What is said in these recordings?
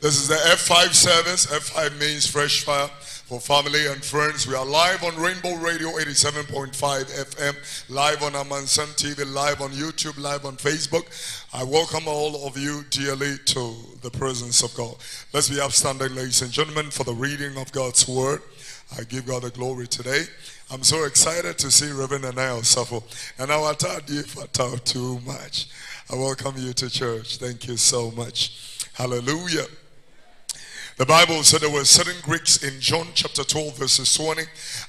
This is the F5 service. F5 means fresh fire for family and friends. We are live on Rainbow Radio 87.5 FM, live on Amansan TV, live on YouTube, live on Facebook. I welcome all of you dearly to the presence of God. Let's be upstanding, ladies and gentlemen, for the reading of God's word. I give God the glory today. I'm so excited to see Reverend Anaya Osafo. And I will tell you if I talk too much. I welcome you to church. Thank you so much. Hallelujah. The Bible said there were certain Greeks in John chapter 12 verses 20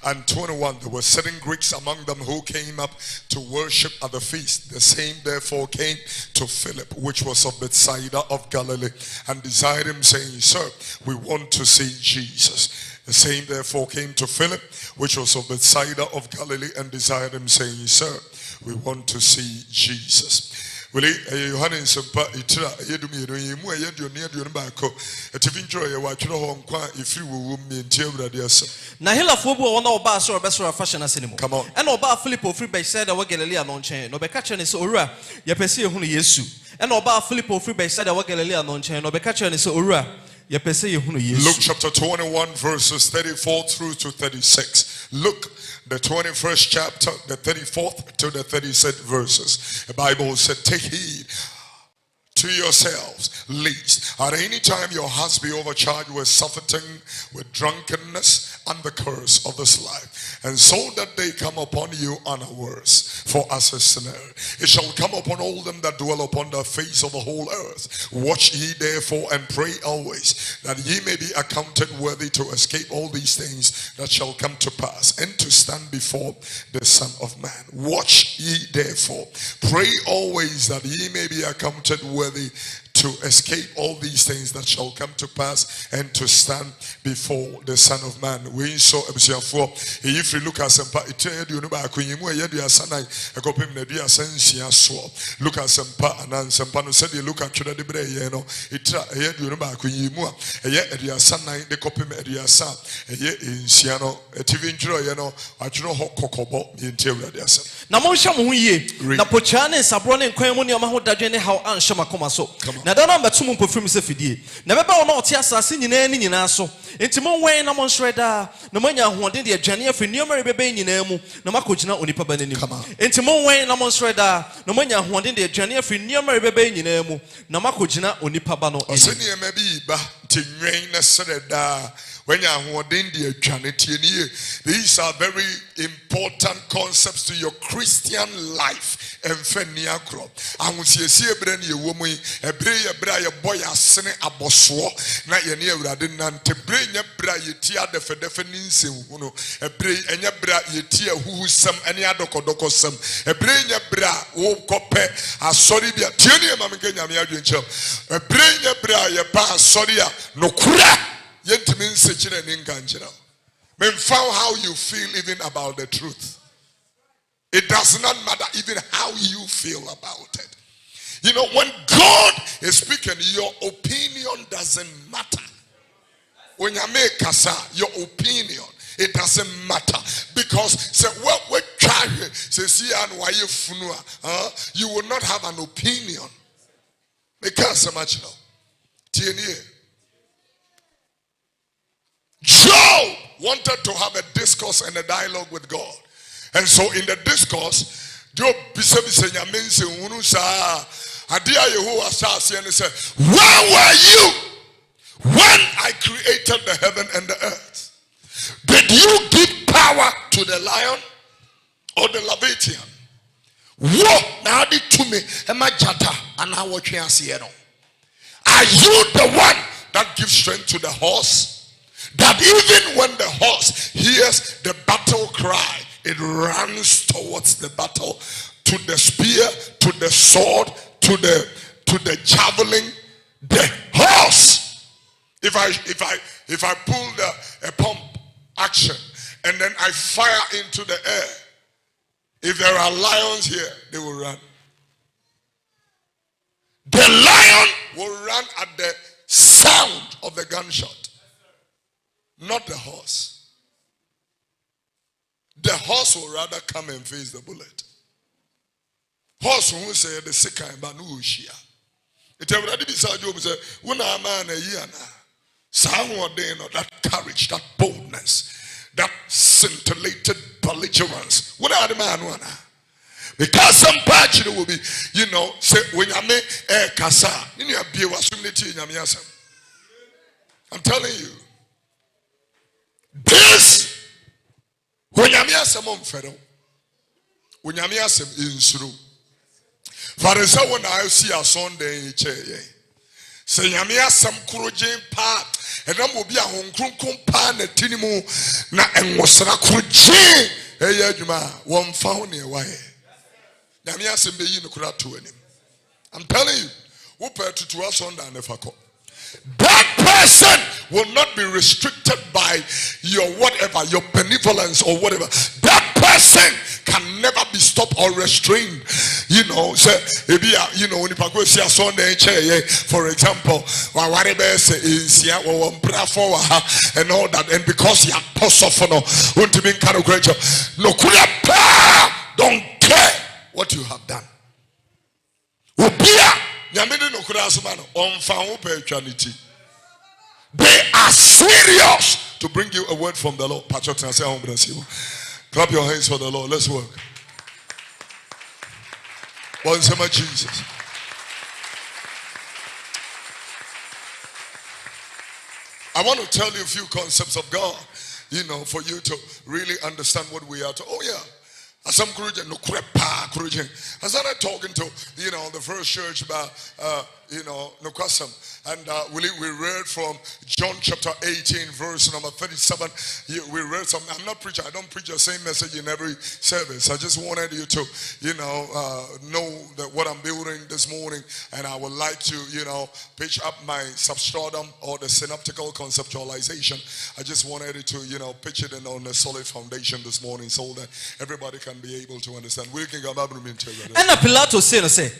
and 21. There were certain Greeks among them who came up to worship at the feast. The same therefore came to Philip, which was of Bethsaida of Galilee, and desired him, saying, Sir, we want to see Jesus. The same therefore came to Philip, which was of Bethsaida of Galilee, and desired him, saying, Sir, we want to see Jesus. Now Johannes Sempa itira yedumi yemu ayedyo ne yedyo ba ko etivinjro ye wa twere ho nkwa ifiri wo mi ntie awurade asem na helafo bu wona oba so obesoro fashion asenimu come on and oba Philip ofiri be said wa Galilee no nchen no be ka kire ne se owura ye pese ehunu Yesu and oba Philip ofiri be said wa Galilee no nchen no be ka kire ne se owura ye pese ehunu Yesu. Luke chapter 21 verses 34 through to 36. Luke the 21st chapter, the 34th to the 36th verses. The Bible said, take heed to yourselves, lest at any time your hearts be overcharged with surfeiting, with drunkenness, and the curse of this life, and so that they come upon you unawares. For as a snare, it shall come upon all them that dwell upon the face of the whole earth. Watch ye therefore and pray always, that ye may be accounted worthy to escape all these things that shall come to pass, and to stand before the Son of Man. Watch ye therefore, pray always, that ye may be accounted worthy to escape all these things that shall come to pass, and to stand before the Son of Man. We saw ebusiafo if you look at Sempa ite you no ba akonyimu eyedu asanai ekopem na du asansia so look at Sempa and Sempa no said you look at twede de bre ye no itra eyedu no ba akonyimu a eye edu asanai de kopem edu asa eye nsia no etivi ntwero ye no atwero ho kokobo yenti awurade asem na mo hwa mo ho yie na pocha ne sabro ne nkwan mu ne ma ho dadwe ne haw anhye makoma so na da na mbetum mpofrim se fidie na beba wo na ote asase nyina ni nyina so enti mo wen na mo nsreda na mo nya hoɔden de adwane afi nneɛma rebɛbɛ nyina mu na makogina onipa ba nanim enti mo wen na mo nsreda na mo nya hoɔden de adwane afi nneɛma rebɛbɛ nyina mu na makogina onipa ba no ɔsɛ nneɛma bi ba tinwen na sreda when you are these are very important concepts to your Christian life. And feniakro. And we see a brand new woman, a bray boy as sene aboswo, na ye radin to bring a bra yetia the fedefinis, a bray and ya bra yetia who some any other kodokosum, a bray a bra wo cope, a sorry be a tunia mamaganya, a bray a bra ya pa sorry no kura. Men found how you feel even about the truth. It does not matter even how you feel about it. You know, when God is speaking, your opinion doesn't matter. When you make kasa, your opinion, it doesn't matter. Because say what we try say you will not have an opinion. Because so much now. Job wanted to have a discourse and a dialogue with God. And so in the discourse, Job said, where were you when I created the heaven and the earth? Did you give power to the lion or the Leviathan? Now did to me, are you the one that gives strength to the horse? That even when the horse hears the battle cry, it runs towards the battle, to the spear, to the sword, to the javelin. The horse. If I pull a pump action and then I fire into the air, if there are lions here, they will run. The lion will run at the sound of the gunshot. Not the horse. The horse will rather come and face the bullet. Horse who say the second but no shia. It already beside Job said, when a man a year now, someone day, that courage, that boldness, that scintillated belligerence. What are the man wanna? Because some patch will be, say when you make a casa, in your beer was in I'm telling you, this when you meet some fellow, when you meet some in through. For example, when I see a Sunday in chair, say you meet some kurujin part, and then will be a home pan a tinimu na and was a kurujin. Hey, Juma, one found near why. Namia some be in the crowd to him. I'm telling you, who pay to us on the Nefako. That person will not be restricted by your whatever, your benevolence or whatever. That person can never be stopped or restrained. Say, when you see a Sunday chair, for example, whatever say is and all that, and because you are possible, want to be kind of great, no, don't care what you have done. They are serious to bring you a word from the Lord. Clap your hands for the Lord. Let's work. Once a Jesus. I want to tell you a few concepts of God, for you to really understand what we are to. Oh yeah. Some Kurujan no krepa Kurujan. I started talking to the first church about no custom, and we read from John chapter 18 verse number 37. We read some. I'm not preaching. I don't preach the same message in every service. I just wanted you to know that what I'm building this morning, and I would like to pitch up my substratum or the synoptical conceptualization. I just wanted it to pitch it in on a solid foundation this morning so that everybody can be able to understand. We can go back to and Pilato say,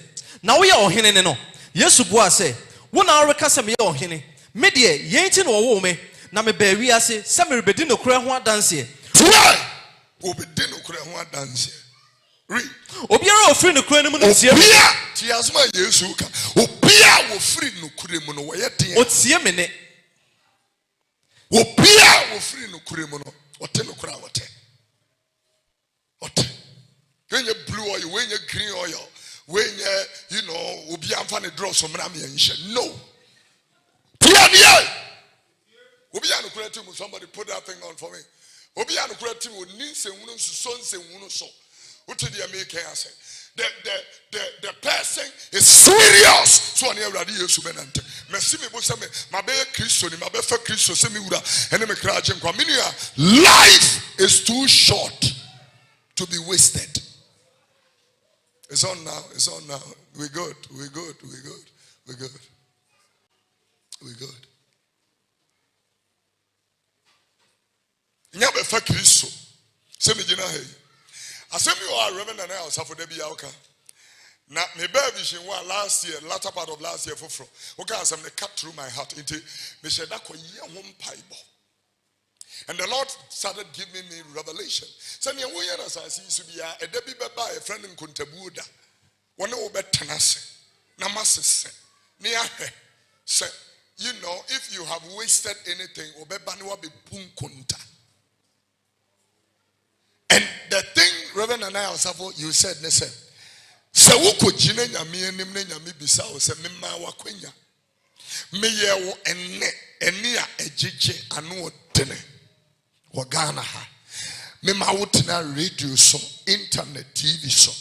now we are hinin no. Yes, Bua say, one hour casam yo hini. Media, yentin or woman, na me be say, Samuel bedino cra dance here. Why? Obedino cra dance here. Read. Obiara free no cra no Obia, Tiasma Yesuka. Obia will free no criminal. What's ye minute? Obia will free no criminal. What no cra what? When you blue oil, when you green oil, when you be funny draw some rami and no. Somebody put that thing on for me. Obiano creative would need some sons and so. What did you make say? The person is serious. So I never radio subenante. Messimi Busame, my bear Christian, my bear Christian, Semiura, and then life is too short to be wasted. It's on now. It's on now. We're good. We're good. We're good. We're good. We're good. Nyabe fa Kristo. Semi gina hey. Asemi o Reverend and I for the biauka. Na me baby she won last year, latter part of last year for fro. Okay, asem they cut through my heart into me said that ko ye hom paibo. And the Lord started giving me revelation. Send me a debi beba a friend in Kuntabuda. One over tenase. Namase. Niahe. Say, if you have wasted anything, obebanwa be punkunta. And the thing, Reverend and I you said, listen. Sawuko jine nyami enimne nyami bisa o se mema wakwenya. Meye wo ene a ejije anu odene. Wagana ha. Mema wutina radio so, internet TV so.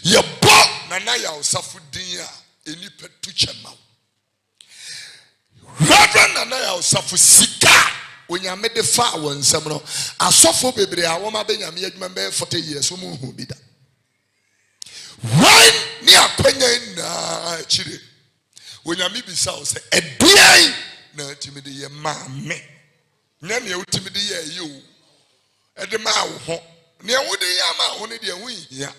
Ye bo nana ya osafu dinya eni petuche ma. Reverend nana ya osafu sika onyame de fa wonsam no. Asofo bebre a wo ma be nyame adwuma be 40 years wo mu hu bi da. When ni akwanya na chire onyame bisa o se edian na timide ye ma me. Nyame utimide ye you ede ma wo ho ne wode ye ma ho ne de hu hia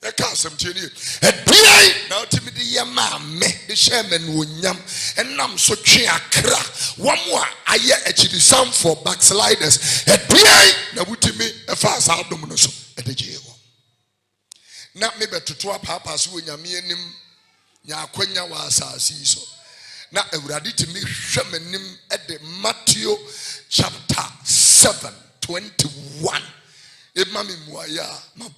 e ka asem tie ni ede na utimide ye ma me de shemen wonyam enam so twe akra wamo a aye akiri sam for backsliders ede na wutimi e fa asa adom no so ede je wo na me betuto papa so wonyame anim nya akwanya wa asase so na awurade timi hwɛ m'anim ɛde Matthew chapter 7:21 ema me muaya my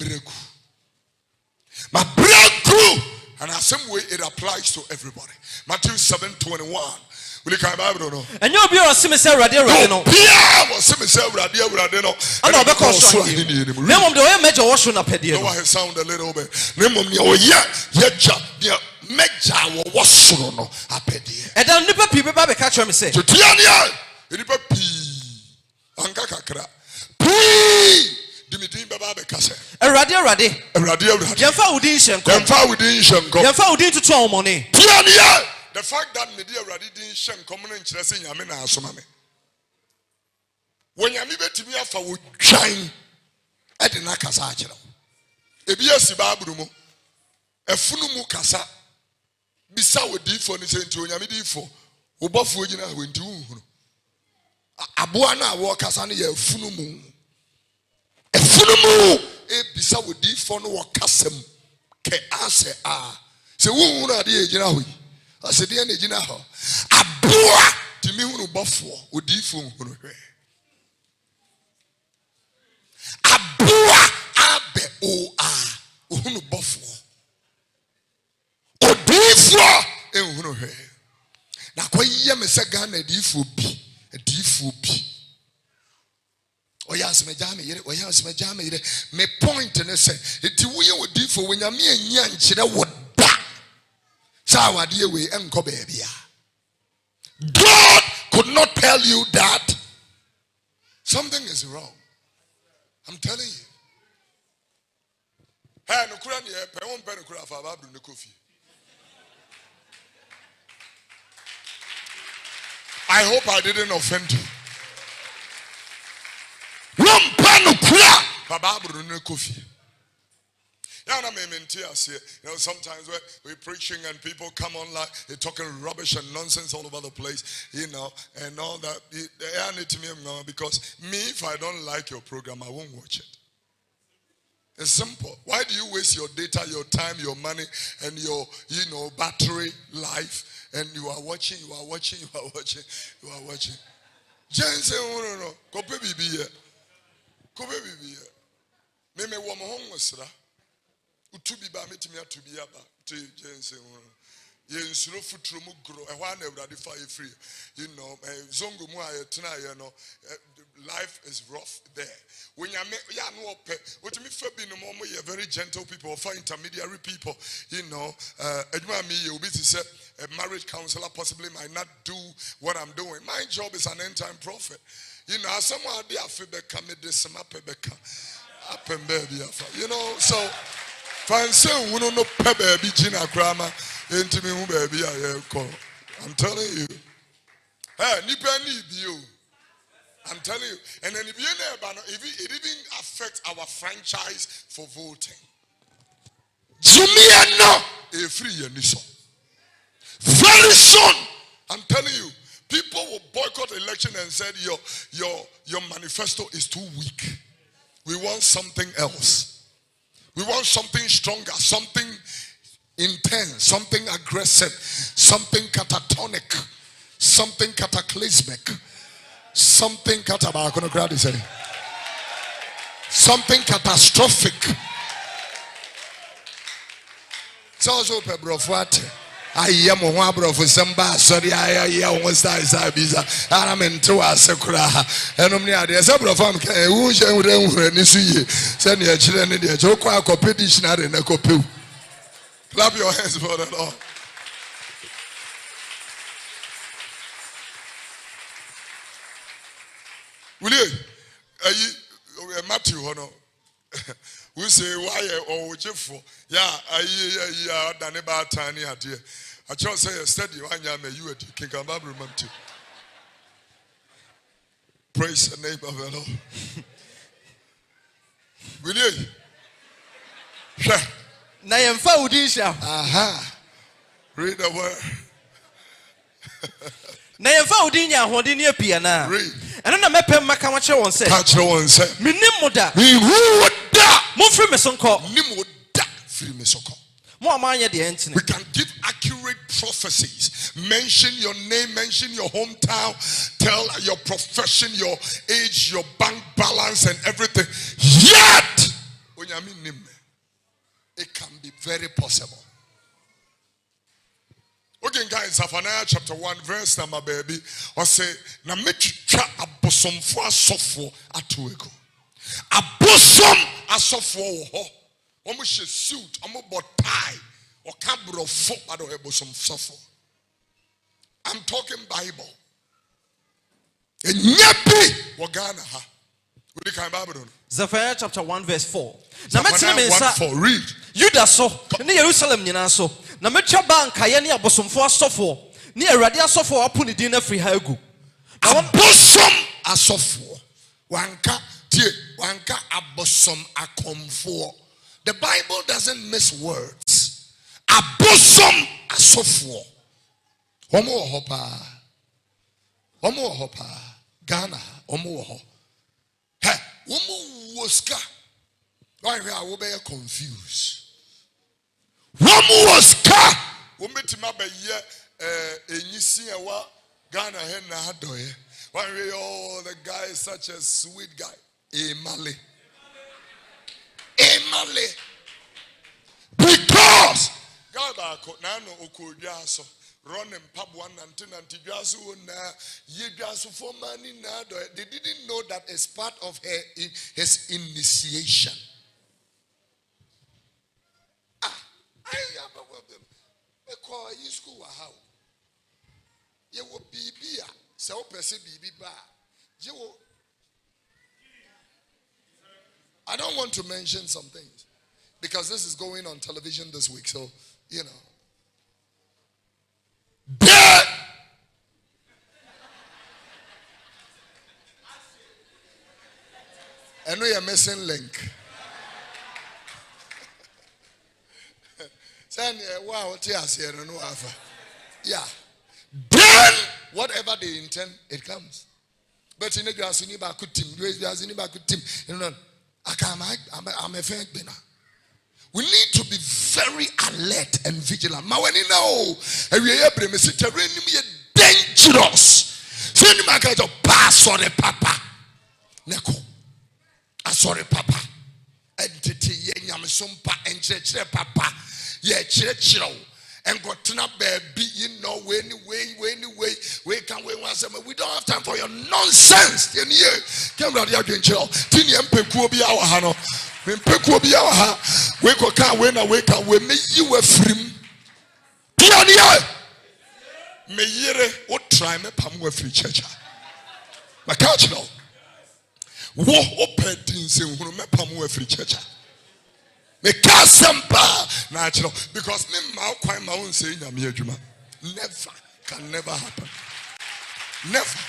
breakthrough and the same way it applies to everybody. Matthew 7:21. Will you come Bible no? And you be or simi say awurade no. Bia was simi say awurade no. Ana obekɔ so ahini. Nemom de o meja wo so na pɛdeɛ no. No, I sound a little bit. Nemom ne o ye meja wo so no apɛdeɛ. Ɛda nipa pii beba be ka kyerɛ me say. Tutua ne nipa pii anka kakra. Pii dimidin beba be ka say. Awurade. Yɛmfa wo din hyɛ nkɔm. Yɛmfa wo din tutu ahomɔne. Tuania. The fact that media already didn't share common interest in Yamina Asomame. When Yamibe Timia for would shine at the Nakasachel. A BS Babrumo, a Funumu Casa, Bisa would deep for the Saint Yamidi for, Ubafujina went to Abuana Wakasani, a Funumu. A Funumu, a Bisa would deep for no Casem, Ke Ase ah. Se Wuna the Ajinawi. I said, the energy now. Abua to me who buffalo would defund. Abua abe o ah who buffalo. O defua and who he. Now, quite yam a second a defubi, a defubi. Oh, yes, my jammy, oh, yes, my jammy. Me point and say, it's we would defu when you're me and yan chida would. God could not tell you that something is wrong. I'm telling you. I hope I didn't offend you. Sometimes we're preaching and people come online, they're talking rubbish and nonsense all over the place, and all that. They need to me because me, if I don't like your program, I won't watch it. It's simple. Why do you waste your data, your time, your money, and your battery life? And you are watching. Jensen, no. Kope bibi. Meme wo mo honwosra. Utubi ba metimi atubi aba to Jensen. Yensuro futuro mu gro ehwa na awurade fa ye free. Zongo mu ayetena ye no life is rough there. When you ya no ope, otimi fa bi no mo ye very gentle people, or intermediary people, adwuma me ye obi say a marriage counselor possibly might not do what I'm doing. My job is an end time prophet. Someone dey afebeka me de semape beka. So fancy no baby Gina grandma into me baby I call. I'm telling you. Hey, nipa need you. I'm telling you. And then if it even affect our franchise for voting. Very soon, I'm telling you, people will boycott election and said your manifesto is too weak. We want something else. We want something stronger, something intense, something aggressive, something catatonic, something cataclysmic, something something catastrophic. So I am one brother for somebody. Sorry, I almost started visa. I'm into a secura. And I'm near the several farm. Who shall we see? Send your children in the joke competition and a copy. Clap your hands for the Lord. Will you? Matthew, we say why or Jeffo? Yeah, I done about tiny idea. I just say a study one yam you at King Bible too. Praise the name of the Lord. Will you? Na yemfa udisha. Aha. Read the word. Na yemfa udinya ahode ne apia na. Read. Eno na mepem maka wa kire won se. Ka kire won se. Minim moda. Mi hu da. Mo free me sonko. Nim da free me sonko. We can give accurate prophecies. Mention your name, mention your hometown, tell your profession, your age, your bank balance, and everything. Yet, it can be very possible. Okay, guys, Zephaniah chapter 1, verse number baby. I say, na metwa abosomfo asofo atoego. Abosom asofo wo ho. Omo she suit, omo bot tie, or cabro fo ado ebosom sofo. I'm talking Bible. Enyebi wagana ha. We can Bible. Zephaniah chapter 1 verse 4. Zephaniah 1:4. Read. Judah so, ne Jerusalem nyina so. Na metwa ba nkaye ne abosomfo asofo. Ne Awurade asofo apo ne din na firi ha egu. Abosom asofo. Wanka tie, wanka abosom akomfo. The Bible doesn't miss words. Abosom asofo. Omo hopa. Omo hopa. Ghana omo ho. Hey, omo woska. Why we are very confused. Omo woska. Omo tima be ye enyisi ewa Ghana he na adoye. Why we all the guy is such a sweet guy. Emale. Emale. Because God nano okudwaso running pub 199 dwaso na ye dwaso for money na they didn't know that it's part of his initiation. I call you school how you will be so person be ba. I don't want to mention some things because this is going on television this week, so you know. And we are missing link. Wow, yeah. Then whatever they intend, it comes. But in a Grasiniba could team, you know, I'm a fan. We need to be very alert and vigilant. Ma when you know, dangerous. Send him a pass sorry papa. Neko. Sorry papa. Entity yenyam sumpa and church papa. Yeah, church. And got to not baby, you know, anyway, we can wait once a we don't have time for your nonsense. In here, come out here, chill. Tini and Peku be our hano. When Peku be our ha, we can't win a wake up, we make you a free. Pioneer! May ye what try me pamu free church. My couch no. Woho petins in who me pamu free church. Me kasempa natural because me ma kwai ma won say nyame adwuma never happen. Never.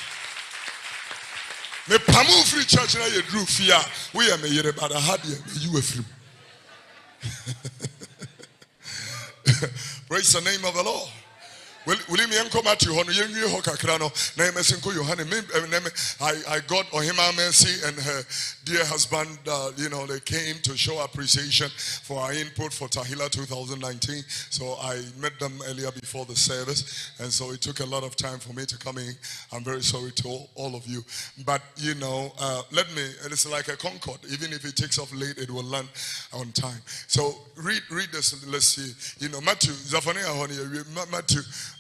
Me pamu free church na ye drew fear we am yere bad had you free. Praise the name of the Lord. Will you come at you? I got Ohima Mercy and her dear husband, they came to show appreciation for our input for Tahila 2019. So I met them earlier before the service. And so it took a lot of time for me to come in. I'm very sorry to all of you. But, it's like a Concorde. Even if it takes off late, it will land on time. So read this. Let's see. Matthew, Zephaniah,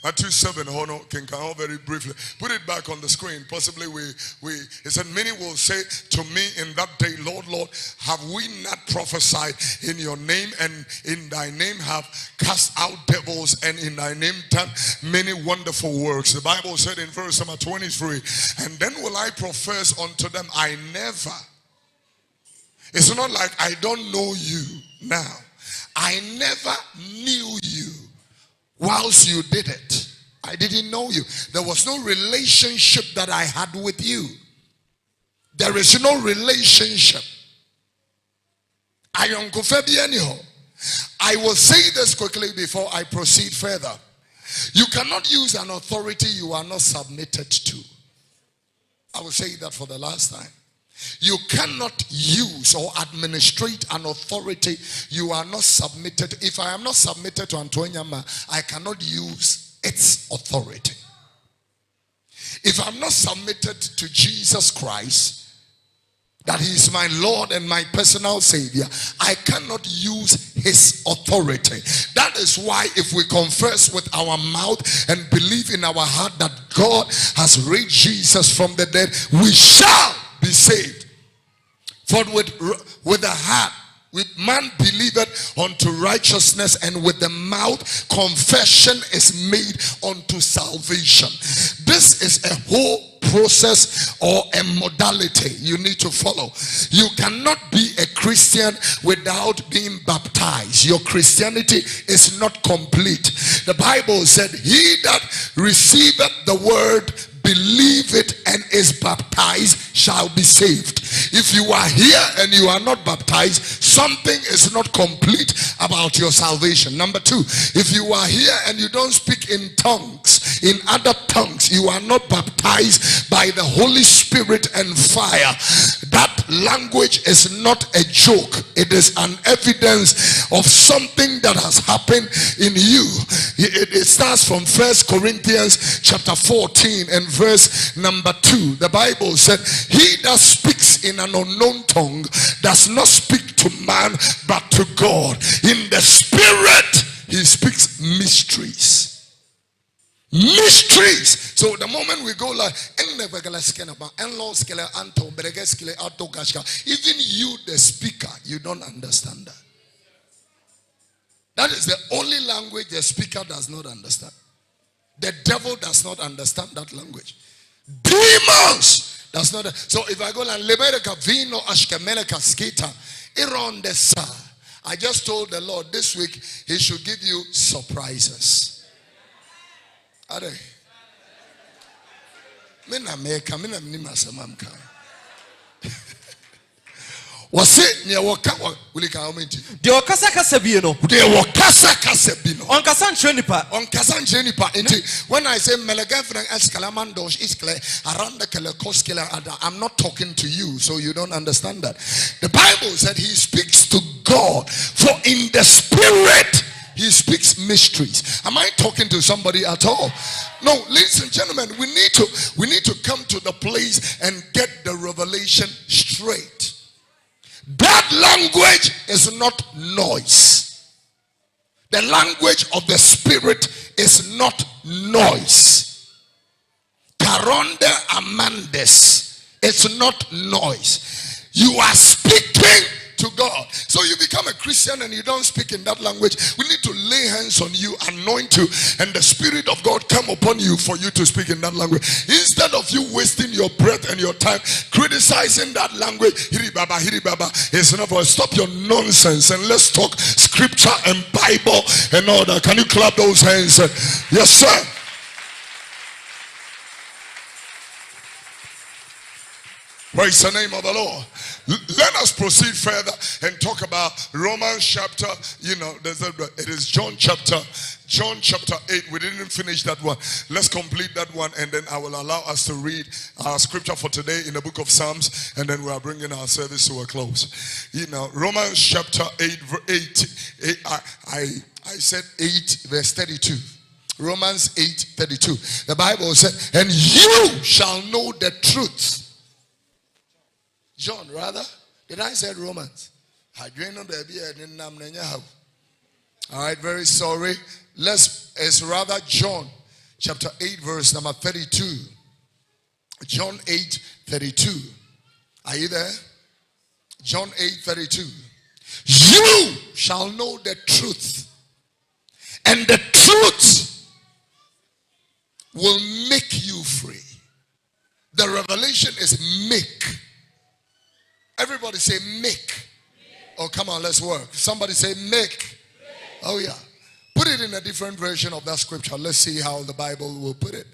Matthew 7, can very briefly. Put it back on the screen. Possibly he said, many will say to me in that day, Lord, Lord, have we not prophesied in your name, and in thy name have cast out devils, and in thy name done many wonderful works? The Bible said in verse number 23, and then will I profess unto them, I never. It's not like I don't know you now. I never knew you whilst you did it. I didn't know you. There was no relationship that I had with you. There is no relationship. I will say this quickly before I proceed further. You cannot use an authority you are not submitted to. I will say that for the last time. You cannot use or administrate an authority you are not submitted. If I am not submitted to Antoniama, I cannot use its authority. If I'm not submitted to Jesus Christ, that he is my Lord and my personal Savior, I cannot use his authority. That is why if we confess with our mouth and believe in our heart that God has raised Jesus from the dead, we shall be saved. For with the heart, with man believeth unto righteousness, and with the mouth confession is made unto salvation. This is a whole process or a modality you need to follow. You cannot be a Christian without being baptized. Your Christianity is not complete. The Bible said, he that receiveth the word, believe it, and is baptized shall be saved. If you are here and you are not baptized, something is not complete about your salvation. Number two, if you are here and you don't speak in tongues, in other tongues, you are not baptized by the Holy Spirit and fire. That language is not a joke. It is an evidence of something that has happened in you. It starts from 1 Corinthians chapter 14 and verse number 2. The Bible said, he that speaks in an unknown tongue does not speak to man but to God. In the spirit he speaks mysteries. Mysteries. So the moment we go like, even you the speaker, you don't understand that. That is the only language the speaker does not understand. The devil does not understand that language. Demons does not. So if I go like Lebereka Vino Ashkemeleka Skita Iron the Sa, I just told the Lord this week he should give you surprises. Are they? Mina meka mina mnima samamka. Wase ne woka ulika omenti. De okasa kasa bi no. De okasa kasa bi no. Onkasa nchre nipa. Onkasa nchre nipa. When I say melegafran eskalamandosh iskle around the kelekoskele, I'm not talking to you, so you don't understand that. The Bible said he speaks to God, for in the spirit he speaks mysteries. Am I talking to somebody at all? No, ladies and gentlemen, we need to come to the place and get the revelation straight. That language is not noise. The language of the spirit is not noise. Caronda amandes. It's not noise. You are speaking to God. So you become a Christian and you don't speak in that language. We need to lay hands on you, anoint you, and the Spirit of God come upon you for you to speak in that language. Instead of you wasting your breath and your time criticizing that language, hiri baba, it's enough. Stop your nonsense and let's talk scripture and Bible and all that. Can you clap those hands? Yes, sir. Praise the name of the Lord. Let us proceed further and talk about Romans chapter, it is John chapter 8. We didn't finish that one. Let's complete that one, and then I will allow us to read our scripture for today in the book of Psalms, and then we are bringing our service to a close. Romans chapter 8 I said 8 verse 32. Romans 8:32. The Bible said, and you shall know the truth. John, rather. Did I say Romans? All right, very sorry. It's rather John chapter 8 verse number 32. John 8:32. Are you there? John 8:32. You shall know the truth, and the truth will make you free. The revelation is make. Everybody say make. Oh, come on, let's work. Somebody say make. Oh, yeah. Put it in a different version of that scripture. Let's see how the Bible will put it.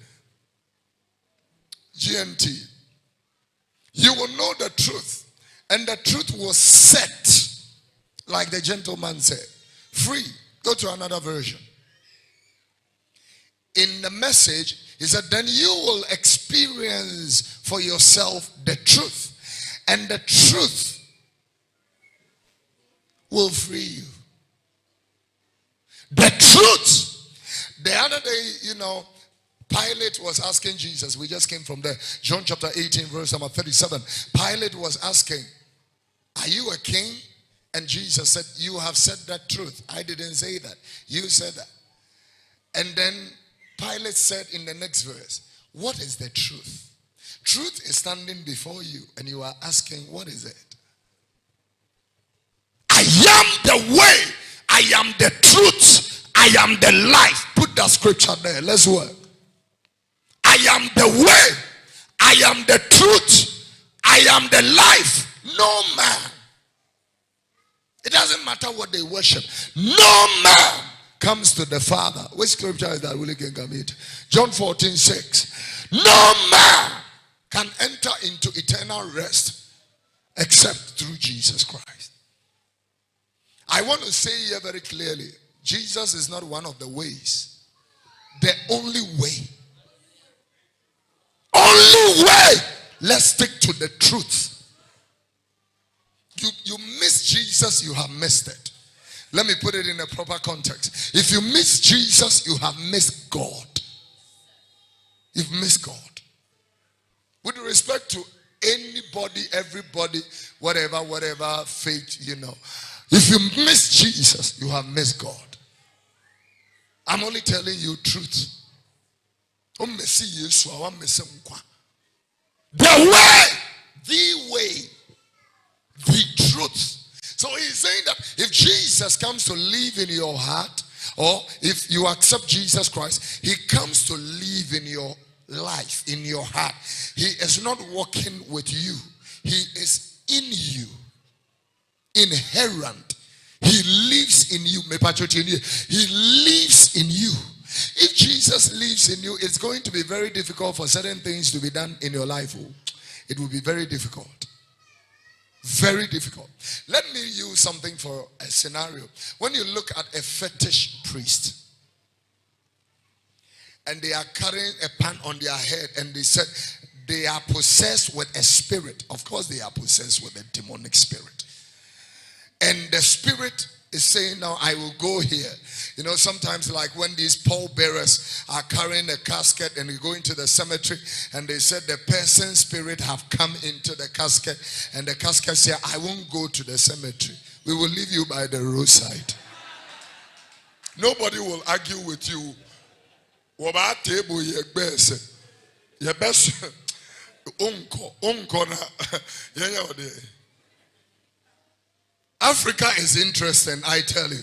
GNT. You will know the truth, and the truth will set, like the gentleman said, free. Go to another version. In the Message, he said, then you will experience for yourself the truth, and the truth will free you. The truth. The other day, Pilate was asking Jesus. We just came from there. John chapter 18, verse number 37. Pilate was asking, are you a king? And Jesus said, you have said that truth. I didn't say that. You said that. And then Pilate said in the next verse, what is the truth? Truth is standing before you and you are asking, what is it? I am the way. I am the truth. I am the life. Put that scripture there. Let's work. I am the way. I am the truth. I am the life. No man. It doesn't matter what they worship. No man comes to the Father. Which scripture is that? Willie can come it. John 14:6. No man can enter into eternal rest except through Jesus Christ. I want to say here very clearly, Jesus is not one of the ways. The only way. Only way. Let's stick to the truth. You miss Jesus, you have missed it. Let me put it in a proper context. If you miss Jesus, you have missed God. You've missed God. With respect to anybody, everybody, whatever faith, if you miss Jesus, you have missed God. I'm only telling you truth. The way, the truth. So he's saying that if Jesus comes to live in your heart, or if you accept Jesus Christ, he comes to live in your life, in your heart. He is not walking with you. He is in you. Inherent. He lives in you. He lives in you. If Jesus lives in you, it's going to be very difficult for certain things to be done in your life. It will be very difficult. Very difficult. Let me use something for a scenario. When you look at a fetish priest, and they are carrying a pan on their head, and they said they are possessed with a spirit. Of course they are possessed with a demonic spirit. And the spirit is saying, now I will go here. Sometimes like when these pallbearers are carrying a casket and they go into the cemetery, and they said the person's spirit have come into the casket, and the casket said, I won't go to the cemetery. We will leave you by the roadside. Nobody will argue with you. Africa is interesting, I tell you.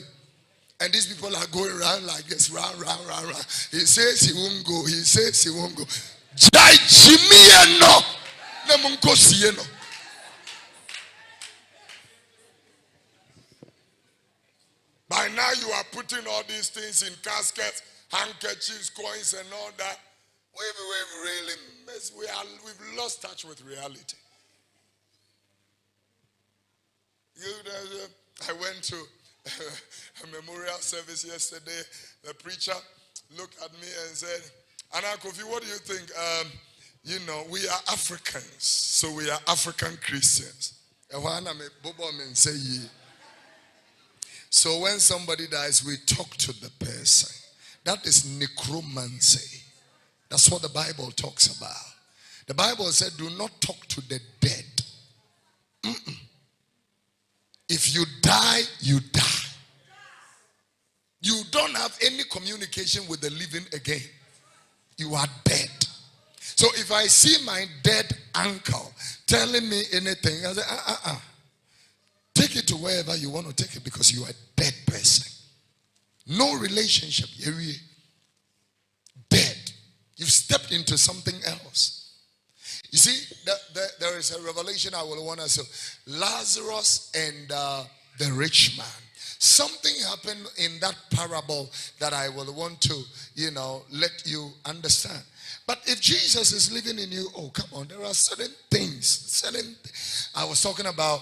And these people are going around like this, round. He says he won't go. He says he won't go. By now you are putting all these things in caskets, handkerchiefs, coins, and all that. We've really missed. We've lost touch with reality. I went to a memorial service yesterday. The preacher looked at me and said, Anna Kofi, what do you think? We are Africans, so we are African Christians. So when somebody dies, we talk to the person. That is necromancy. That's what the Bible talks about. The Bible said, do not talk to the dead. If you die, you die. You don't have any communication with the living again. You are dead. So if I see my dead uncle telling me anything, I say, take it to wherever you want to take it, because you are a dead person. No relationship. Dead. You've stepped into something else. You see, there is a revelation I will want to say. Lazarus and the rich man. Something happened in that parable that I will want to, let you understand. But if Jesus is living in you, oh, come on, there are certain things. I was talking about,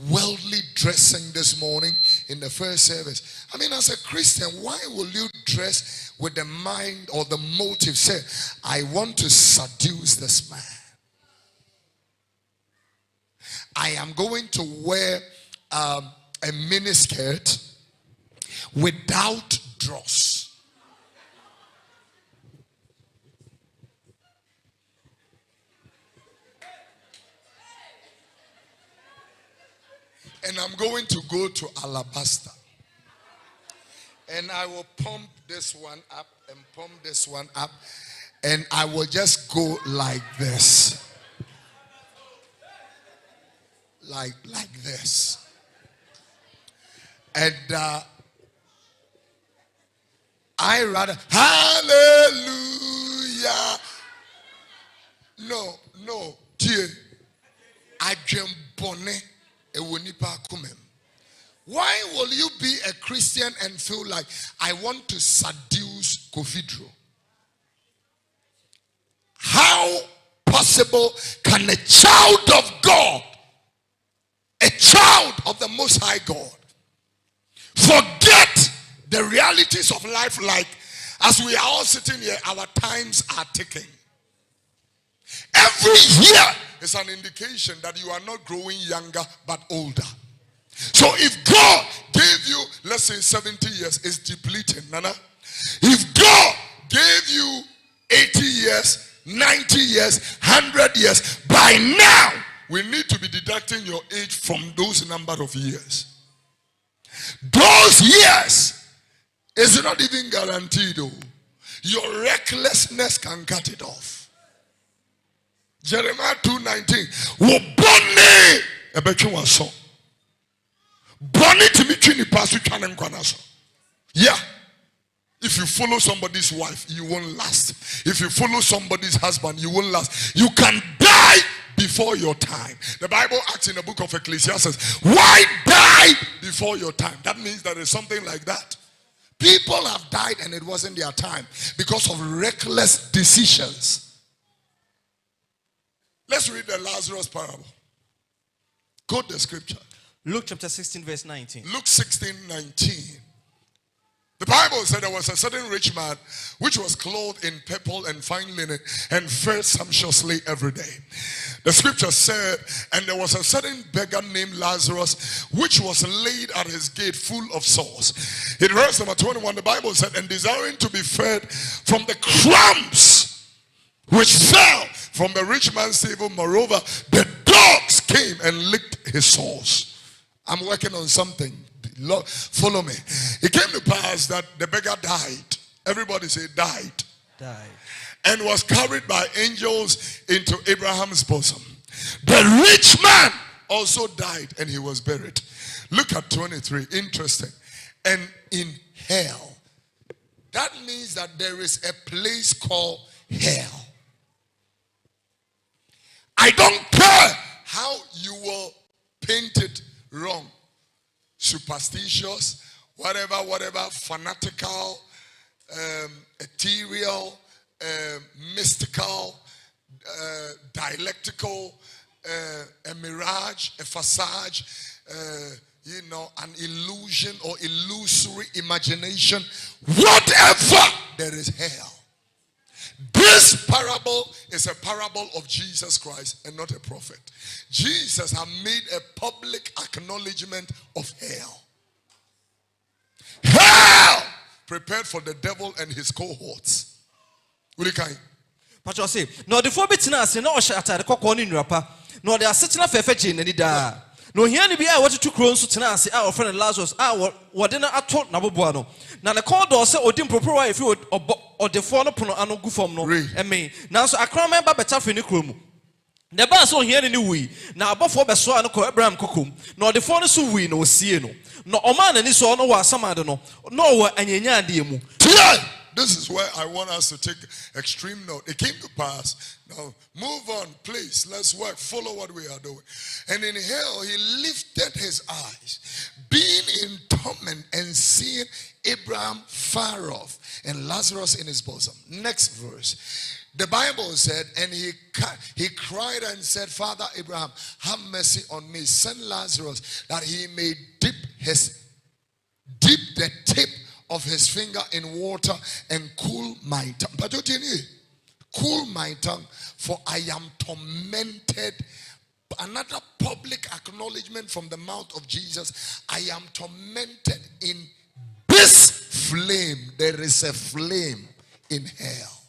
worldly dressing this morning in the first service. I mean, as a Christian, why will you dress with the mind or the motive, say, I want to seduce this man? I am going to wear a miniskirt without drawers. And I'm going to go to Alabaster. And I will pump this one up and pump this one up. And I will just go like this. Like this. And I rather, hallelujah. No, dear. I dream bonnet. Why will you be a Christian and feel like I want to seduce Kofi Oduro? How possible can a child of God, a child of the Most High God, forget the realities of life? Like, as we are all sitting here, our times are ticking. Every year is an indication that you are not growing younger but older. So if God gave you, let's say 70 years, it's depleting, Nana. If God gave you 80 years, 90 years, 100 years, by now we need to be deducting your age from those number of years. Those years is not even guaranteed though. Your recklessness can cut it off. Jeremiah 2:19. Yeah. If you follow somebody's wife, you won't last. If you follow somebody's husband, you won't last. You can die before your time. The Bible asks in the book of Ecclesiastes, why die before your time? That means there is something like that. People have died and it wasn't their time because of reckless decisions. Let's read the Lazarus parable. Quote the scripture. Luke chapter 16 verse 19. Luke 16:19. The Bible said there was a certain rich man which was clothed in purple and fine linen and fed sumptuously every day. The scripture said, and there was a certain beggar named Lazarus which was laid at his gate full of sores. In verse number 21, the Bible said, and desiring to be fed from the crumbs which fell from the rich man's table, moreover, the dogs came and licked his sores. I'm working on something. Lord, follow me. It came to pass that the beggar died. Everybody say died. Died. And was carried by angels into Abraham's bosom. The rich man also died and he was buried. Look at 23. Interesting. And in hell. That means that there is a place called hell. I don't care how you will paint it wrong. Superstitious, whatever, fanatical, ethereal, mystical, dialectical, a mirage, a facade, an illusion or illusory imagination, whatever, there is hell. This parable is a parable of Jesus Christ and not a prophet. Jesus has made a public acknowledgement of hell. Hell prepared for the devil and his cohorts. But you say, no, the four bits now say no shut at the cock on in Rapa. No, they are sitting up for Jane and da. No, here ni be I wanted to cross to Tenassi, our friend Lazarus, what dinner I told Nabuano. Now the call door said, or didn't propose if you or the phone upon an good form no, and me. Now, so I can't remember better for Nicrum. The bass on here anyway. Now, above for Beswa and Abraham Cocum, nor the phone is so we no see no Oman and this one or some I don't know, no, and Yanya Dimu. This is where I want us to take extreme note. It came to pass. Now, move on, please. Let's work. Follow what we are doing. And in hell, he lifted his eyes, being in torment and seeing Abraham far off and Lazarus in his bosom. Next verse. The Bible said, and he cried and said, Father Abraham, have mercy on me. Send Lazarus that he may dip the tip of his finger in water and cool my tongue. But cool my tongue, for I am tormented another public acknowledgement from the mouth of Jesus. I am tormented in this flame. There is a flame in hell.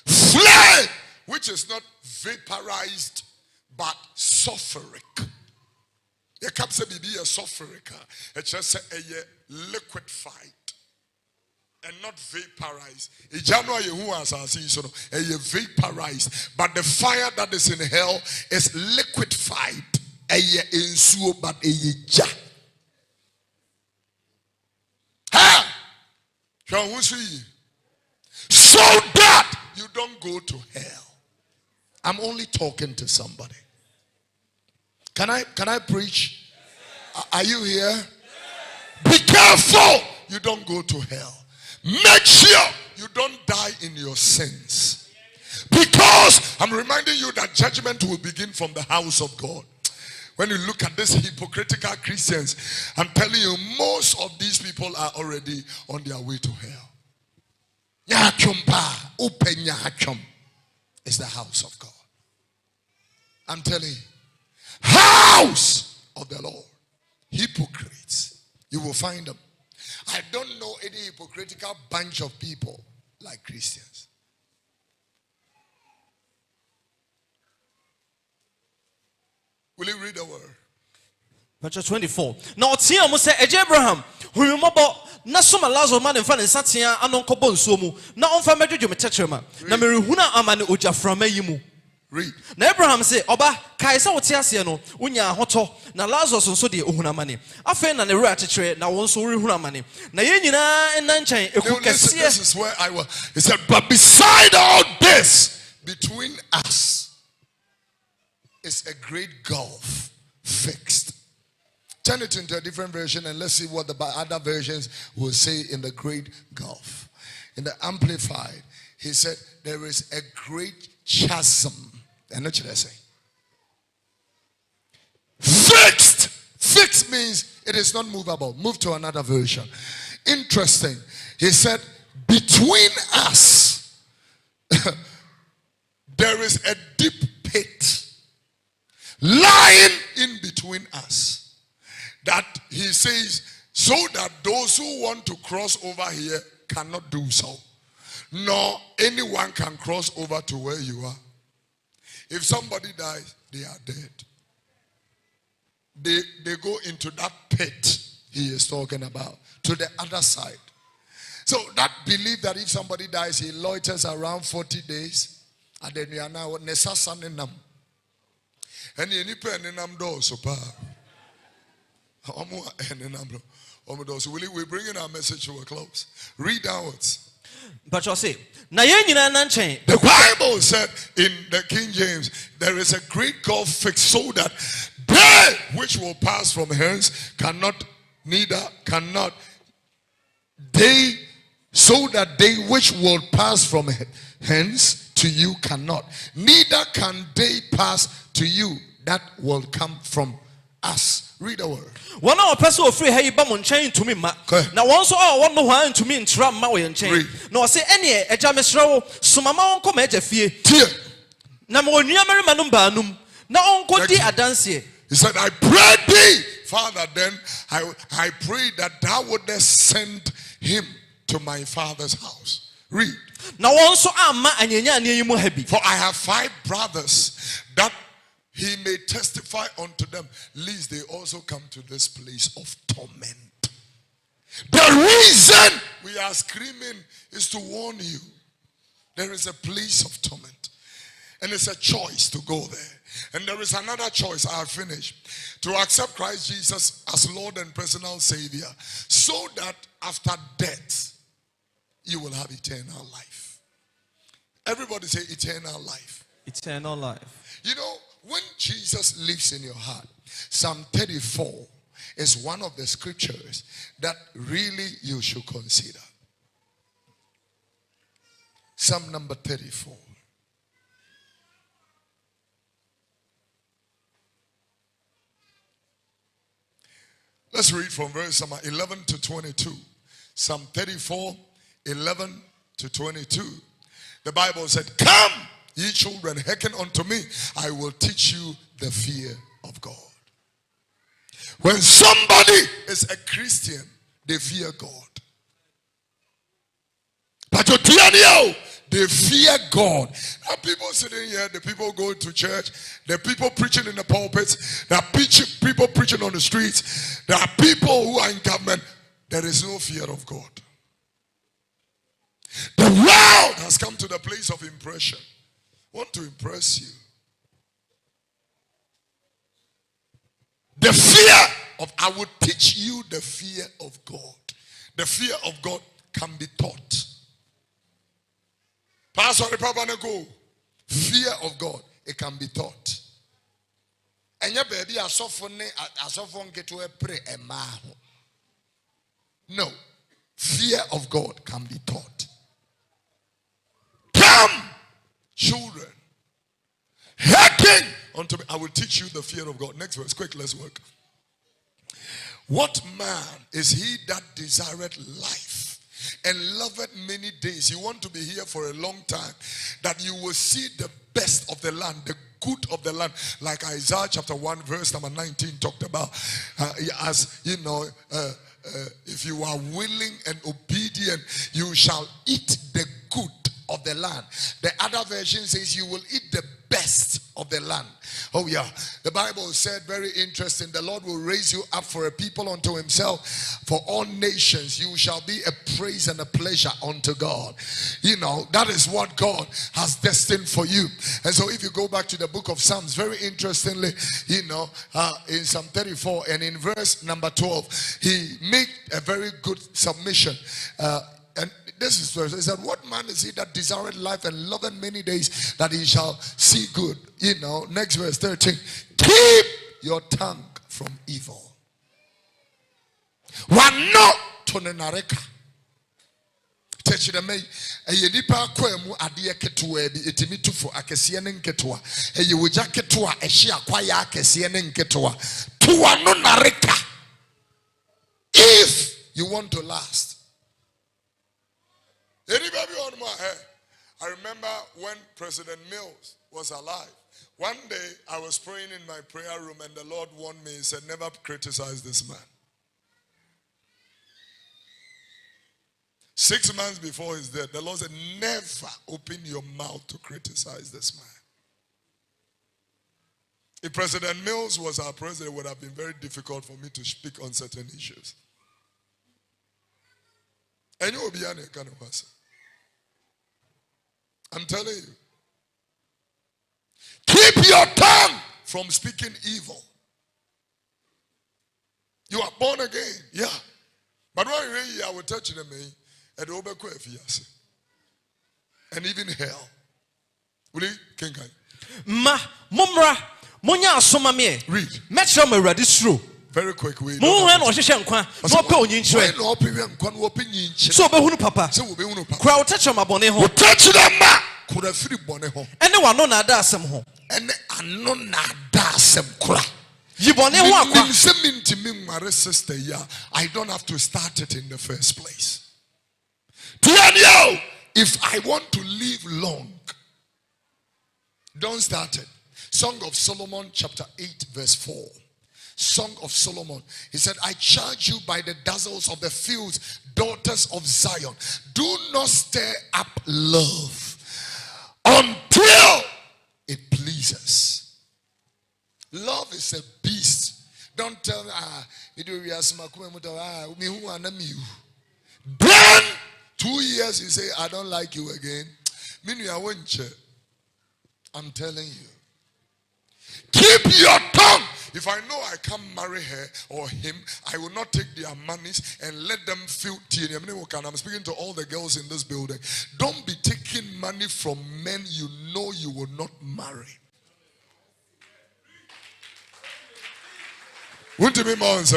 Flame, which is not vaporized but sulfuric. A capsa be a sulfuric. It's just a liquefied and not vaporized. Vaporized, but the fire that is in hell is liquefied. But so that you don't go to hell. I'm only talking to somebody. Can I preach? Are you here? Be careful you don't go to hell. Make sure you don't die in your sins. Because I'm reminding you that judgment will begin from the house of God. When you look at these hypocritical Christians, I'm telling you, most of these people are already on their way to hell. It's the house of God. I'm telling you, house of the Lord. Hypocrites. You will find them. I don't know any hypocritical bunch of people like Christians. Will you read the word? Verse 24. Now Tia Musa Abraham, who you mobo Nasuma Lazo man and fan and Satia anon kobon sumu. Now on family you metachema. Namerihuna amani uja from yimu. Read. Na Abraham say, Oba, Kaisa Watiasia no, Unya hoto, na Lazarus and Sodi Uhunamani. I found an erratic na one so Uhunamani. Na Yenina and Nanchan, this is where I was. He said, but beside all this, between us is a great gulf fixed. Turn it into a different version and let's see what the other versions will say in the great gulf. In the Amplified, he said, there is a great chasm. And what should I say? Fixed. Fixed means it is not movable. Move to another version. Interesting. He said, between us, there is a deep pit lying in between us. That he says, so that those who want to cross over here cannot do so. Nor anyone can cross over to where you are. If somebody dies, they are dead. They go into that pit he is talking about, to the other side. So that belief that if somebody dies, he loiters around 40 days, and then you are now nesasanenam. And you need penenam do so pa. We bring in our message to a close. Read downwards. But you say, the Bible said in the King James, there is a great gulf fixed so that they which will pass from hence so that they which will pass from hence to you cannot, neither can they pass to you that will come from us. Read the word. One hour person free hey bamon chain to me ma. Now once all one no one to me in tram ma we chain. No say any a jamesro sumama on come eje fie. Na mo nuamere manum baanum. Na onko di adanse. He said, I pray thee, Father, then I pray that thou wouldest send him to my father's house. Read. Now also amma anyanya aniyimu habi. For I have 5 brothers that he may testify unto them, lest they also come to this place of torment. The reason we are screaming is to warn you. There is a place of torment. And it's a choice to go there. And there is another choice, I have finished. To accept Christ Jesus as Lord and personal Savior. So that after death, you will have eternal life. Everybody say eternal life. Eternal life. You know, when Jesus lives in your heart, Psalm 34 is one of the scriptures that really you should consider. Psalm number 34. Let's read from verse 11 to 22. Psalm 34, 11 to 22. The Bible said, come, ye children, hearken unto me. I will teach you the fear of God. When somebody is a Christian, they fear God. But they fear God. There are people sitting here, the people going to church, there are people preaching in the pulpits, there are people preaching on the streets, there are people who are in government. There is no fear of God. The world has come to the place of impression. I want to impress you. The fear of, I will teach you the fear of God. The fear of God can be taught. Pastor, the Papa go. Fear of God, it can be taught. And your baby are suffering get to a pray a maho. No, fear of God can be taught. Come, children, hearken unto me. I will teach you the fear of God. Next verse, quick, let's work. What man is he that desireth life and loveth many days? You want to be here for a long time, that you will see the best of the land, the good of the land, like Isaiah chapter 1 verse number 19 talked about. As you know, if you are willing and obedient, you shall eat the good of the land. The other version says you will eat the best of the land. Oh yeah, the Bible said, very interesting, the Lord will raise you up for a people unto himself. For all nations you shall be a praise and a pleasure unto God. You know, that is what God has destined for you. And so if you go back to the book of Psalms, very interestingly, you know, in Psalm 34 and in verse number 12, he made a very good submission. And this is verse. He said, what man is he that desireth life and loveth many days, that he shall see good? You know, next verse 13. Keep your tongue from evil. Wano tonenareka. Techidame eyenipa kwemu ade ketewa bi etimi tufo akese ne nketewa eyewoja ketewa ehye akwaya akese ne nketewa tuwa no nareka. If you want to last. I remember when President Mills was alive. One day I was praying in my prayer room and the Lord warned me. He said, never criticize this man. 6 months before his death, the Lord said, never open your mouth to criticize this man. If President Mills was our president, it would have been very difficult for me to speak on certain issues. And you will be a kind of person. I'm telling you. Keep your tongue from speaking evil. You are born again, yeah. But when you read, I will touch you, and even hell. Will you, King? Mumra, Munya Somame. Read. Metro me this true. Very quick way. So be papa. Crowd touch on my bonnet home. Touch them, could have free bonnet home. Anyone know that does some home. And I know not does some cry. You bonnet one. Sister, yeah, I don't have to start it in the first place. If I want to live long, don't start it. Song of Solomon chapter 8 verse 4. Song of Solomon. He said, I charge you by the dazzles of the fields, daughters of Zion. Do not stir up love until it pleases. Love is a beast. Don't tell me, then 2 years you say, I don't like you again. I'm telling you. Keep your tongue. If I know I can't marry her or him, I will not take their monies and let them feel teary. I'm speaking to all the girls in this building. Don't be taking money from men you know you will not marry. Won't you be more and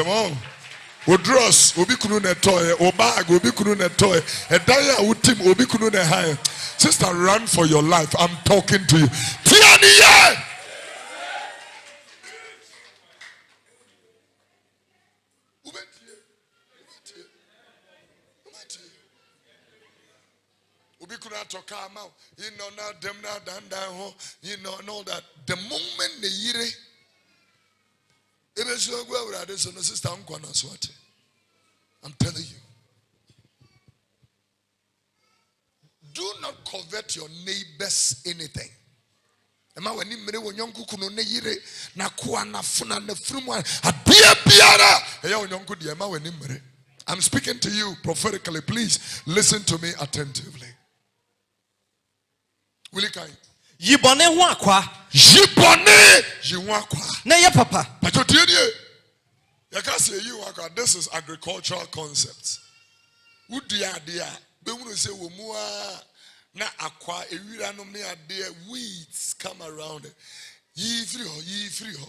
o dress obi kunu na toy o bag obi kunu na toy e dan ya utim obi kunu na high. Sister, run for your life. I'm talking to you. Tiani. Ubi kuna toka ama, you know, now them now down, you know, and all that. The moment the yire, it is so well with this on the system. I'm telling you. Do not covet your neighbor's anything. I'm speaking to you prophetically. Please listen to me attentively. Willie Kai. Yibone wakwa. Yibone yiwakwa. Na ye papa. But you did it. You can say you wakwa. This is agricultural concepts. Would the idea? Be wouldn't say wumua na aqua ewira no me ade weeds come around it. Ye free ho.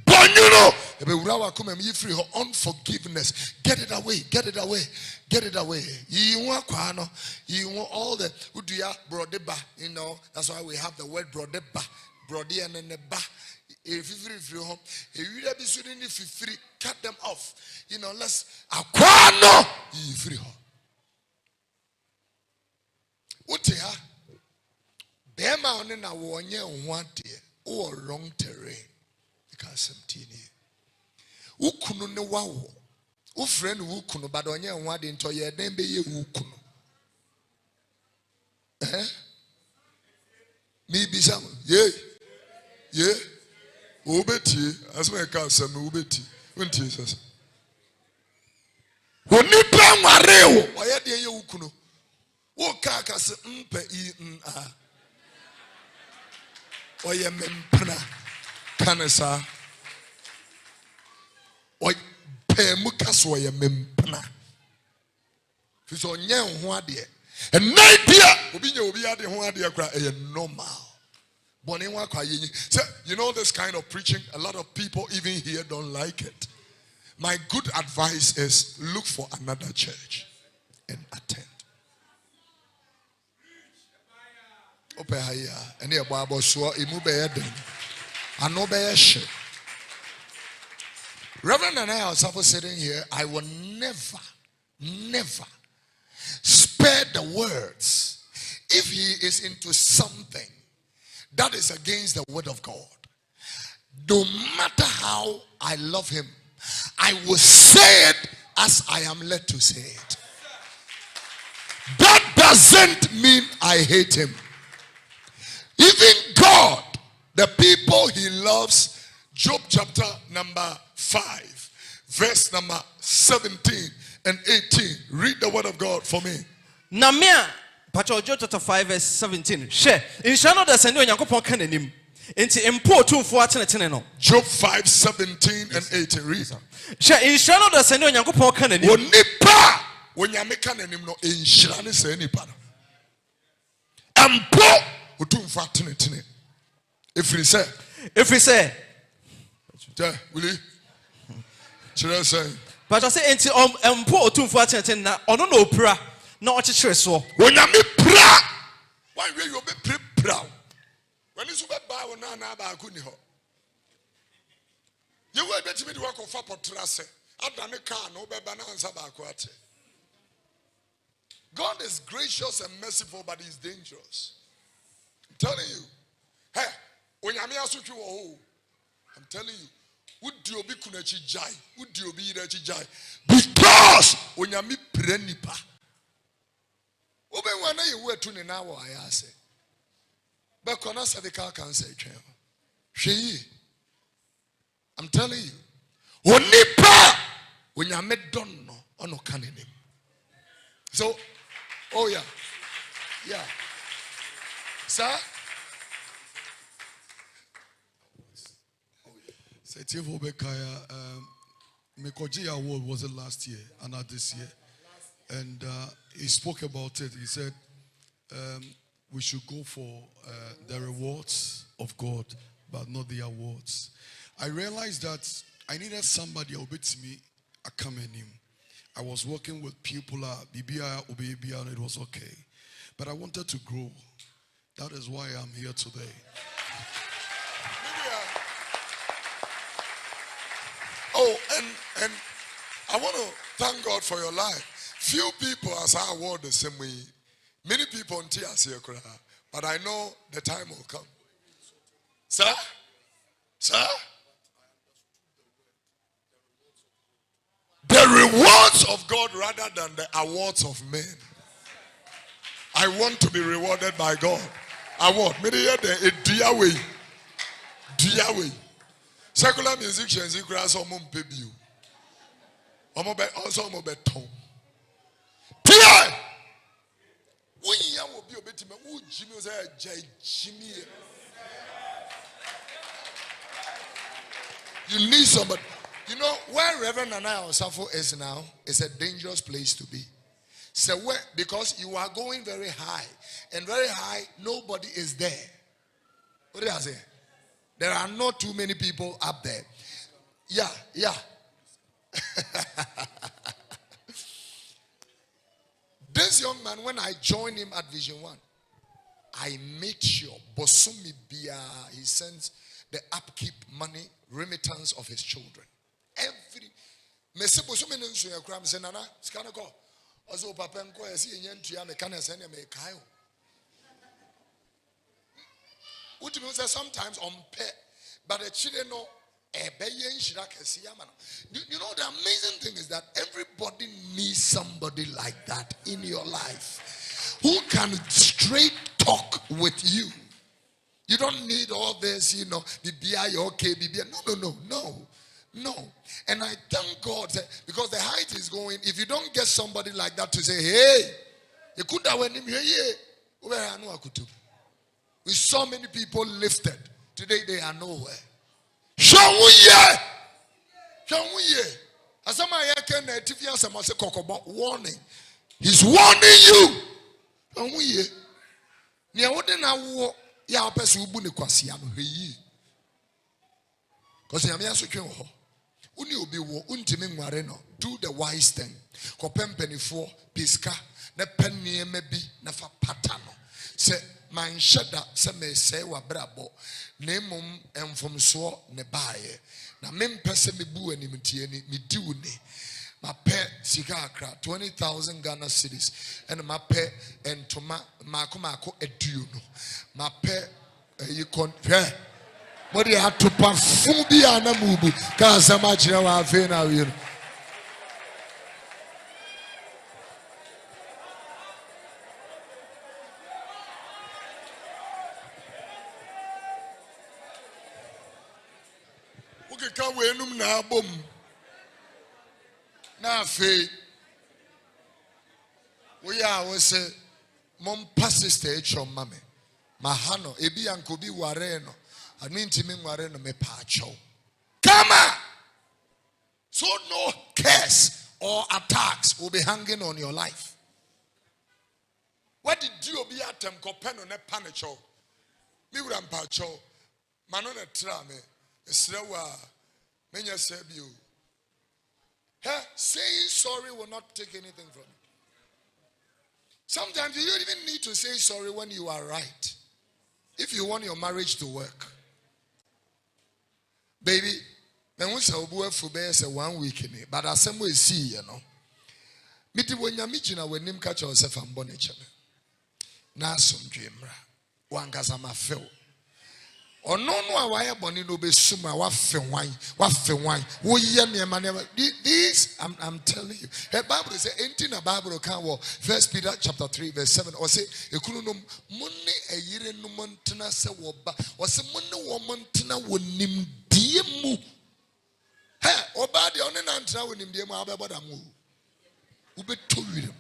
Bonyuno ebe wura wa come ye free ho unforgiveness. Get it away. Ye want kwa no. You want all the uduya brodeba, you know. That's why we have the word brodeba. Brody and then the ba. If you free home, if you be shooting if you free, cut them off. You know, let's aqua no ye free ho. Utia Bema on na wonye wantie or wrong terrain. Because something ukunu ne wawo. U friend ukunu but onye wadi into ye dembe ye ukunu. Me bisam. Ye. Ubeti. As my cousin ubeti. Unti sasa. Wonipa wareo. Oya de ye ukunu. Wokaka se mpe a. Oye mempana kanesa. Oye pe mukas oye mempana. Fiso nye ho ade. And idea obi ade ho ade kra e normal. Boni wa kwa yin. So you know this kind of preaching, a lot of people even here don't like it. My good advice is look for another church and attend. Reverend and I are sitting here. I will never spare the words if he is into something that is against the word of God. No matter how I love him, I will say it as I am led to say it. That doesn't mean I hate him. Even God, the people he loves, Job chapter number 5, verse number 17 and 18. Read the word of God for me. Namia, Job chapter 5, verse 17. Share. In Shano da sendo Yankopon kanenim. Enti empo tumfo atene no. Job 5, 17 and 18. Read. Share. In Shano da sendo Yankopon kanenim. Onipa wonyame kanenim no enhyira ne se nipa no. Empo utumfo atene. If he say. Will he? Should I say? But I say enti empo tumfo atene na ono no opra na ochechire so. Wonyame pra. Why we you be pra? When you be ba wona na ba akuni ho. You will bet me the work of Fapotrase. Adane car no be ba na ansa ba akwate. God is gracious and merciful, but he's dangerous. I'm telling you. Hey, wonyame asotwe wo ho. I'm telling you. Would you be kunachi jai? Would you be irachi jai? Because wonyame pre nipa. Obe wana ye wetu ni na wo ayase. But kona cervical cancer twen. Hwe. I'm telling you. Onipa wonyame don no ono kanenim. So, oh yeah. Yeah. Sir? Setivo Bekaya, Mekoji Award was it last year and not this year. And he spoke about it. He said we should go for the rewards of God, but not the awards. I realized that I needed somebody who beats me a coming him. I was working with people, BBI, OBBI, and it was okay. But I wanted to grow. That is why I'm here today. Oh, and I want to thank God for your life. Few people as I award the same way. Many people on tears here, but I know the time will come. Sir? Sir? The rewards of God rather than the awards of men. I want to be rewarded by God. Award. Dear way. Secular musicians, you grass or mum pay you. Also, tom. Pierre! We will be a bit of Jimmy. You need somebody. You know where Reverend Anaya Osafo is now is a dangerous place to be. So where, because you are going very high, and very high, nobody is there. What did I say? There are not too many people up there. Yeah. This young man, when I joined him at Vision 1, I made sure Bosumi Bia, he sends the upkeep money, remittance of his children. Every Messi Bosumi Nsu Yakram Senana, Skanako, also Papenko, I see in Yentia, Mekanas and Mekayo. What do you say sometimes on pet, but the children know. You know, the amazing thing is that everybody needs somebody like that in your life who can straight talk with you. You don't need all this, you know, no. And I thank God that because the height is going, if you don't get somebody like that to say, hey, you could have went him here. We saw many people lifted. Today they are nowhere. Warning. He's warning you. Do the wise thing. Say man shada se me say wa brabo na mum enfomso ne baaye na mempese me bu animtie ni me di uni ma pe sika akra 20,000 Ghana cedis and ma pe entoma mako aduo no ma pe yi kontre modi atopa fu bia na mubu ka sama kire wa afi na wi. Can we na bom na fe we say mom sister echom mame mahano ebi anko bi ware no anintimi ware no me paacho kama so no curse or attacks will be hanging on your life. What did you be atem kopeno ne panicho mi wura mpacho mano na tra me esrewa. Saying sorry will not take anything from you. Sometimes you don't even need to say sorry when you are right. If you want your marriage to work. Baby, when we say 1 week in it, but as some way see, you know. Miti when you meet you when him catch yourself and bonnet. Na some dream. Wangazama fell. Or no, why bonny no be summa, waffle wine. Oh, this, I'm telling you. The Bible says, anything a Bible can walk. 1 Peter chapter 3, verse 7. Or say, you couldn't know money a year no montana se woba. Or say, money womantina would nim diemu. Hey, or bad the only answer with him, dear Mabba Badamu. Ube to read him.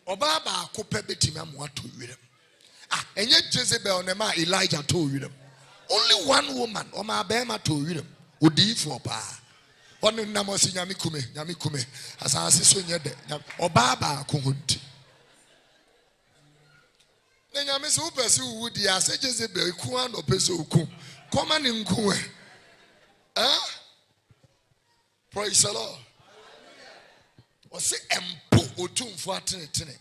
Or Baba copebetimam what to read him. And yet Jezebel and Elijah told you them. Only one woman, or my bema told you them, would be for pa. One in Namosi Yamikume, as I say, or Baba Kuhunt. Then Yamis who pursue would the say Jezebel, Kuan or Peso Kum, common in Kue. Praise the Lord. Or say, Empo or Tum for Tinetine.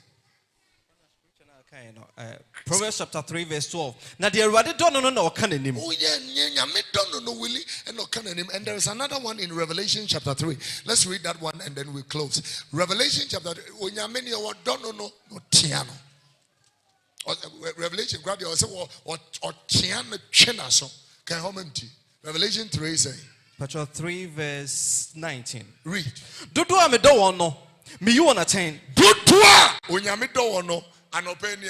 Proverbs chapter 3 verse 12. Now the Erade don't know kanenim. Oh yeah, me don't know Willie and no kanenim. And there is another one in Revelation chapter 3. Let's read that one and then we close. Revelation chapter 3. When you mean you don't know no tiano. Revelation grab you say or tiano chenaso. Can how Revelation 3 say. Chapter 3 verse 19. Read. Dudua me do no. Me you wanna attain. Dudua when you me do no. And open ye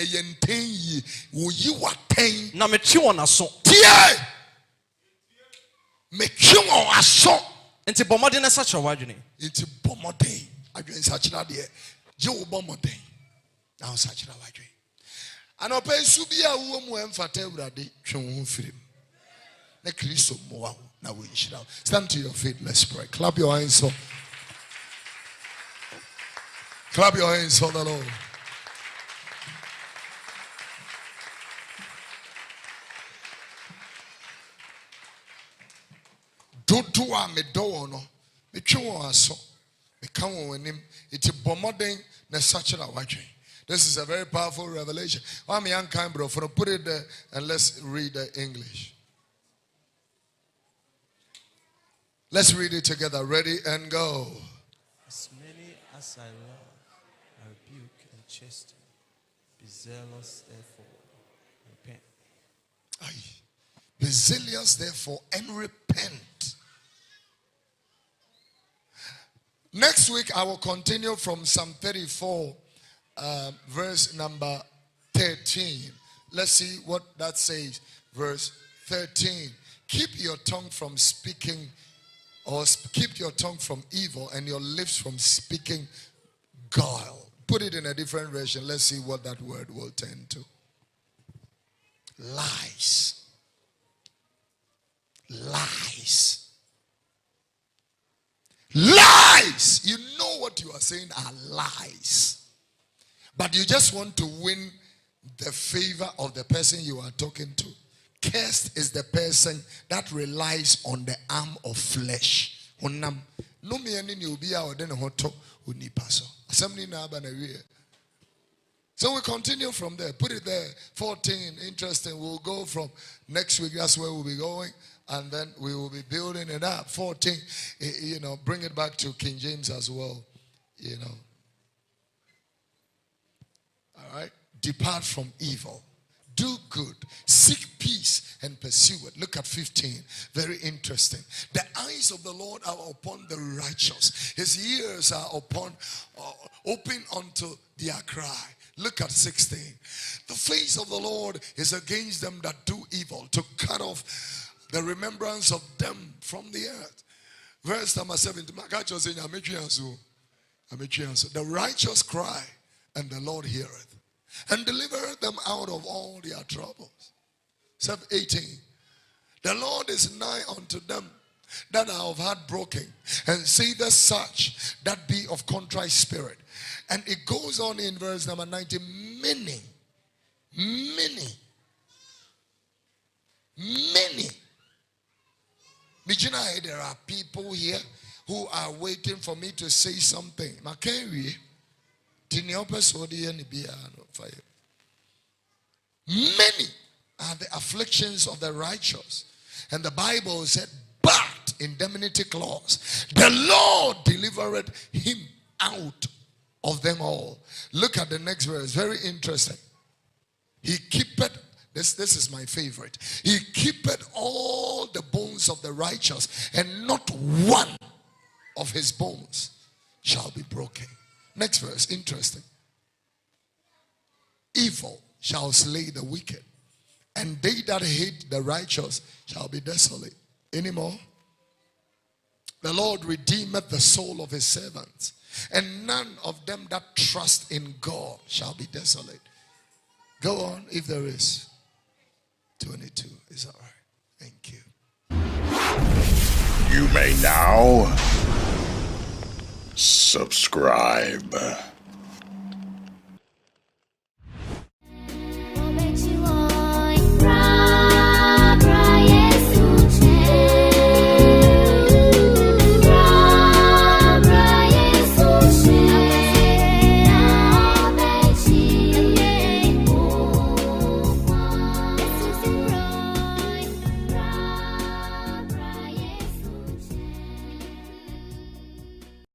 yenten ye wo yi waten Na me twi won aso. Tie me twi won aso. Enti bomode na sacha wadwene. Enti bomode adwen sachira de je wo bomode. Na sachira wadwen. And open su bia wo mu emfata awurade twe wo firim. Na Kristo mo wa na wo nhira. Stand to your feet, let's pray. Clap your hands for. Clap your hands for the Lord. Dodo a me do no me twe won aso me ka won anim iti bomoden na sachira wadwen. This is a very powerful revelation. Why me unkind bro for put it there and let's read the English. Let's read it together. Ready and go. As many as I love, I rebuke and chasten. Be zealous therefore, repent. Be zealous therefore and repent. Next week I will continue from Psalm 34, verse number 13. Let's see what that says. Verse 13. Keep your tongue from speaking, or keep your tongue from evil and your lips from speaking guile. Put it in a different version. Let's see what that word will turn to. Lies. Lies. Lies. You know what you are saying are lies. But you just want to win the favor of the person you are talking to. Cursed is the person that relies on the arm of flesh. So we continue from there. Put it there. 14. Interesting. We'll go from next week. That's where we'll be going. And then we will be building it up. 14. Bring it back to King James as well. All right. Depart from evil. Do good. Seek peace and pursue it. Look at 15. Very interesting. The eyes of the Lord are upon the righteous. His ears are open unto their cry. Look at 16. The face of the Lord is against them that do evil, to cut off the remembrance of them from the earth. Verse number 17. The righteous cry, and the Lord heareth, and delivereth them out of all their troubles. 18. The Lord is nigh unto them that are of heart broken, and saveth such that be of contrite spirit. And it goes on in verse number 19. Many. There are people here who are waiting for me to say something. Many are the afflictions of the righteous. And the Bible said, but indemnity clause, the Lord delivered him out of them all. Look at the next verse. Very interesting. He keepeth, this is my favorite. He keepeth all the bones of the righteous, and not one of his bones shall be broken. Next verse. Interesting. Evil shall slay the wicked, and they that hate the righteous shall be desolate. Anymore? The Lord redeemeth the soul of his servants, and none of them that trust in God shall be desolate. Go on if there is. 22 is all right. Thank you. You may now subscribe.